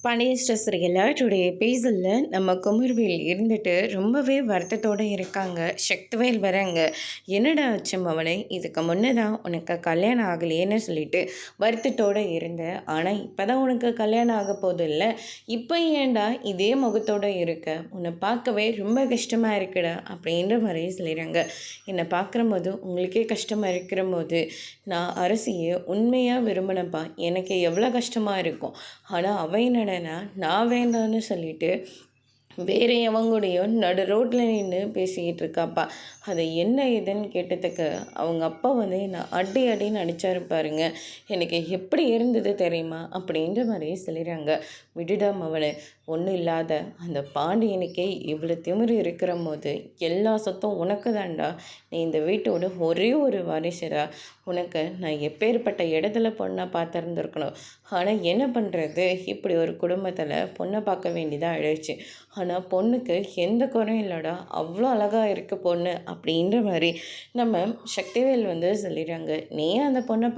Pandian stores எல்லாருடைய பேசலில் நம்ம குமர்வேல் இருந்துட்டு ரொம்பவே வருத்தத்தோடு இருக்காங்க. சக்திவேல் வராங்க, என்னடா ஆச்சு மவனே, இதுக்கு முன்னே தான் உனக்கு கல்யாணம் ஆகலையேன்னு சொல்லிட்டு வருத்தத்தோடு இருந்தேன். ஆனால் இப்போ தான் உனக்கு கல்யாணம் ஆக போதும் இல்லை, இப்போ ஏன்டா இதே முகத்தோடு இருக்க, உன்னை பார்க்கவே ரொம்ப கஷ்டமாக இருக்குடா அப்படின்ற மாதிரி சொல்லிடுறாங்க. என்னை பார்க்குற போது உங்களுக்கே கஷ்டமாக இருக்கிற போது நான் அரசியை உண்மையாக விரும்பினப்பா, எனக்கு எவ்வளோ கஷ்டமாக இருக்கும். ஆனால் அவன் என்னடனா நான் வேண்டான்னு சொல்லிட்டு வேறு எவங்கூடையோ நடு ரோட்டில் நின்று பேசிக்கிட்டு இருக்காப்பா. அதை என்ன ஏதுன்னு கேட்டதுக்கு அவங்க அப்பா வந்து நான் அடின்னு அடிச்சாரு பாருங்க, எனக்கு எப்படி இருந்தது தெரியுமா அப்படின்ற மாதிரியே சொல்லிடுறாங்க. விடுடாம் அவனை, ஒன்றும் இல்லாத அந்த பாண்டியனுக்கே இவ்வளோ திமிரு இருக்கிற போது எல்லா சொத்தும் உனக்கு தான்டா, நீ இந்த வீட்டோட ஒரே ஒரு வாரிசுடா, உனக்கு நான் எப்பேற்பட்ட இடத்துல பொண்ணை பார்த்துருந்துருக்கணும். ஆனால் என்ன பண்ணுறது, இப்படி ஒரு குடும்பத்தில் பொண்ணை பார்க்க வேண்டியதாக ஆயிடுச்சு. ஆனால் பொண்ணுக்கு எந்த குறையும் இல்லைடா, அவ்வளோ அழகாக இருக்க பொண்ணு அப்படின்ற மாதிரி நம்ம சக்திவேல் வந்து சொல்லிடுறாங்க. நீ அந்த பொண்ணை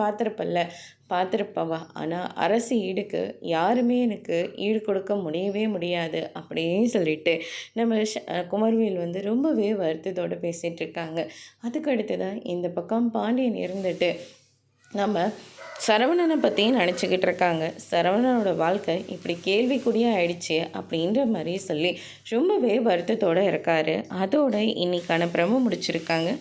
பார்த்துருப்பவா, ஆனால் அரசு ஈடுக்கு யாருமே எனக்கு ஈடு கொடுக்க முடியவே முடியாது அப்படின்னு சொல்லிட்டு நம்ம குமர்வேல் வந்து ரொம்பவே வருத்தத்தோடு பேசிகிட்டு இருக்காங்க. அதுக்கு அடுத்து தான் இந்த பக்கம் பாண்டியன் இருந்துட்டு நம்ம சரவணனை பற்றியும் நினச்சிக்கிட்டு இருக்காங்க. சரவணனோட வாழ்க்கை இப்படி கேள்விக்குறியாக ஆயிடுச்சு அப்படின்ற மாதிரி சொல்லி ரொம்பவே வருத்தத்தோடு இருக்கார். அதோட இன்னைக்கான பிரமோ முடிச்சிருக்காங்க.